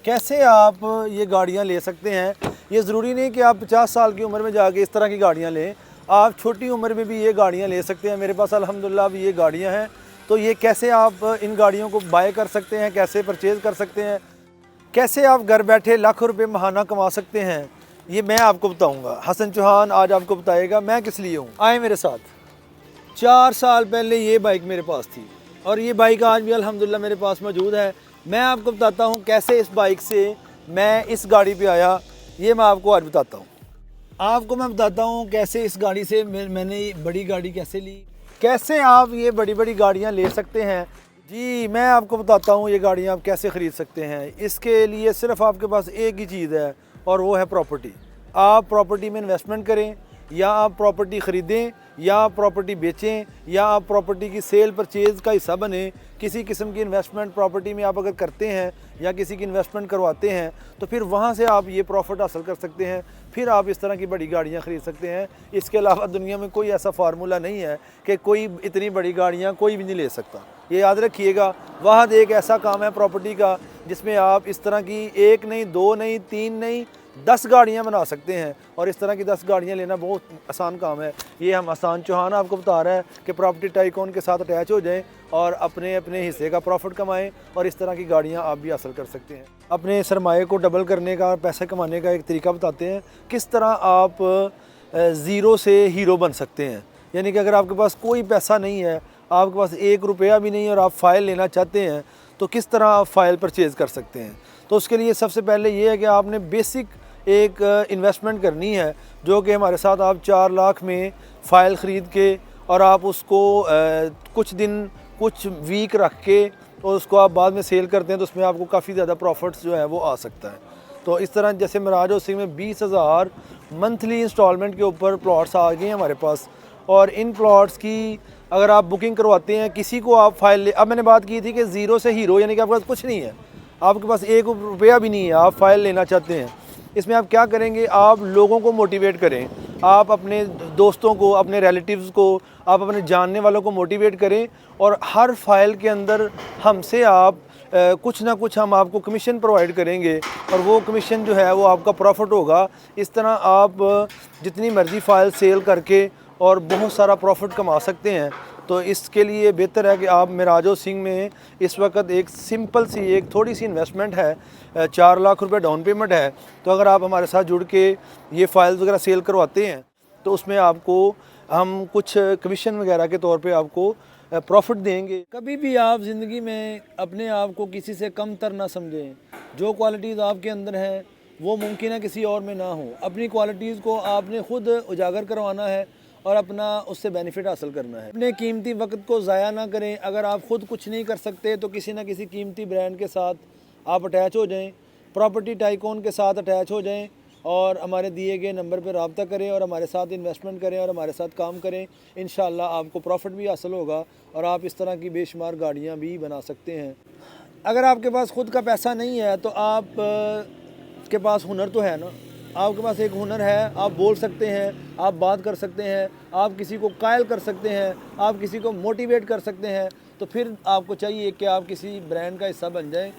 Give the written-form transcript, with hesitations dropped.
कैसे आप ये गाड़ियाँ ले सकते हैं। ये ज़रूरी नहीं कि आप 50 साल की उम्र में जाके इस तरह की गाड़ियाँ लें, आप छोटी उम्र में भी ये गाड़ियाँ ले सकते हैं। मेरे पास अल्हम्दुलिल्लाह अभी ये गाड़ियाँ हैं। तो ये कैसे आप इन गाड़ियों को बाय कर सकते हैं, कैसे परचेज़ कर सकते हैं, कैसे आप घर बैठे लाखों रुपए महाना कमा सकते हैं, ये मैं आपको बताऊँगा। हसन चौहान आज आपको बताएगा मैं किस लिए हूँ। आए मेरे साथ। 4 साल पहले ये बाइक मेरे पास थी और ये बाइक आज भी अल्हम्दुलिल्लाह मेरे पास मौजूद है। मैं आपको बताता हूँ कैसे इस बाइक से मैं इस गाड़ी पे आया, ये मैं आपको आज बताता हूँ। आपको मैं बताता हूँ कैसे इस गाड़ी से मैंने ये बड़ी गाड़ी कैसे ली, कैसे आप ये बड़ी बड़ी गाड़ियाँ ले सकते हैं। जी मैं आपको बताता हूँ ये गाड़ियाँ आप कैसे ख़रीद सकते हैं। इसके लिए सिर्फ आपके पास एक ही चीज़ है और वो है प्रॉपर्टी। आप प्रॉपर्टी में इन्वेस्टमेंट करें, या आप प्रॉपर्टी ख़रीदें, या आप प्रॉपर्टी बेचें, या आप प्रॉपर्टी की सेल परचेज़ का हिस्सा बने। किसी किस्म की इन्वेस्टमेंट प्रॉपर्टी में आप अगर करते हैं या किसी की इन्वेस्टमेंट करवाते हैं तो फिर वहाँ से आप ये प्रॉफिट हासिल कर सकते हैं। फिर आप इस तरह की बड़ी गाड़ियाँ ख़रीद सकते हैं। इसके अलावा दुनिया में कोई ऐसा फार्मूला नहीं है कि कोई इतनी बड़ी गाड़ियाँ कोई भी नहीं ले सकता। ये याद रखिएगा, वहाँ एक ऐसा काम है प्रॉपर्टी का जिसमें आप इस तरह की एक नहीं, दो नहीं, तीन नहीं, 10 गाड़ियाँ बना सकते हैं। और इस तरह की 10 गाड़ियाँ लेना बहुत आसान काम है। ये हम हसन चौहान आपको बता रहा है कि प्रॉपर्टी टाइकून के साथ अटैच हो जाएं और अपने अपने हिस्से का प्रॉफिट कमाएं और इस तरह की गाड़ियाँ आप भी हासिल कर सकते हैं। अपने सरमाए को डबल करने का, पैसे कमाने का एक तरीका बताते हैं किस तरह आप ज़ीरो से हीरो बन सकते हैं। यानी कि अगर आपके पास कोई पैसा नहीं है, आपके पास 1 रुपया भी नहीं है और आप फ़ाइल लेना चाहते हैं तो किस तरह आप फ़ाइल परचेज़ कर सकते हैं। तो उसके लिए सबसे पहले ये है कि आपने बेसिक एक इन्वेस्टमेंट करनी है, जो कि हमारे साथ आप 4 लाख में फ़ाइल ख़रीद के और आप उसको कुछ दिन, कुछ वीक रख के और उसको आप बाद में सेल करते हैं तो उसमें आपको काफ़ी ज़्यादा प्रॉफिट्स जो है वो आ सकता है। तो इस तरह जैसे मिराज हाउसिंग में 20,000 मंथली इंस्टॉलमेंट के ऊपर प्लॉट्स आ गए हैं हमारे पास। और इन प्लॉट्स की अगर आप बुकिंग करवाते हैं, किसी को आप फ़ाइल ले, अब मैंने बात की थी कि ज़ीरो से हीरो, यानी कि आपके पास कुछ नहीं है, आपके पास 1 रुपया भी नहीं है, आप फ़ाइल लेना चाहते हैं। इसमें आप क्या करेंगे, आप लोगों को मोटिवेट करें, आप अपने दोस्तों को, अपने रिलेटिव्स को, आप अपने जानने वालों को मोटिवेट करें और हर फाइल के अंदर हमसे आप कुछ ना कुछ हम आपको कमीशन प्रोवाइड करेंगे और वो कमीशन जो है वो आपका प्रॉफिट होगा। इस तरह आप जितनी मर्ज़ी फ़ाइल सेल करके और बहुत सारा प्रॉफिट कमा सकते हैं। तो इसके लिए बेहतर है कि आप मिराज हाउसिंग में इस वक्त एक सिंपल सी, एक थोड़ी सी इन्वेस्टमेंट है, 4 लाख रुपए डाउन पेमेंट है। तो अगर आप हमारे साथ जुड़ के ये फ़ाइल्स वगैरह सेल करवाते हैं तो उसमें आपको हम कुछ कमीशन वगैरह के तौर पे आपको प्रॉफिट देंगे। कभी भी आप ज़िंदगी में अपने आप को किसी से कम तर ना समझें। जो क्वालिटीज़ आपके अंदर हैं वो मुमकिन है किसी और में ना हो। अपनी क्वालिटीज़ को आपने ख़ुद उजागर करवाना है और अपना उससे बेनिफिट हासिल करना है। अपने कीमती वक्त को ज़ाया ना करें। अगर आप ख़ुद कुछ नहीं कर सकते तो किसी न किसी कीमती ब्रांड के साथ आप अटैच हो जाएं, प्रॉपर्टी टाइकून के साथ अटैच हो जाएं और हमारे दिए गए नंबर पर रब्ता करें और हमारे साथ इन्वेस्टमेंट करें और हमारे साथ काम करें। इंशाअल्लाह आपको प्रॉफिट भी हासिल होगा और आप इस तरह की बेशुमार गाड़ियाँ भी बना सकते हैं। अगर आपके पास ख़ुद का पैसा नहीं है तो आप के पास हुनर तो है ना, आपके पास एक हुनर है, आप बोल सकते हैं, आप बात कर सकते हैं, आप किसी को कायल कर सकते हैं, आप किसी को मोटिवेट कर सकते हैं। तो फिर आपको चाहिए कि आप किसी ब्रांड का हिस्सा बन जाएं।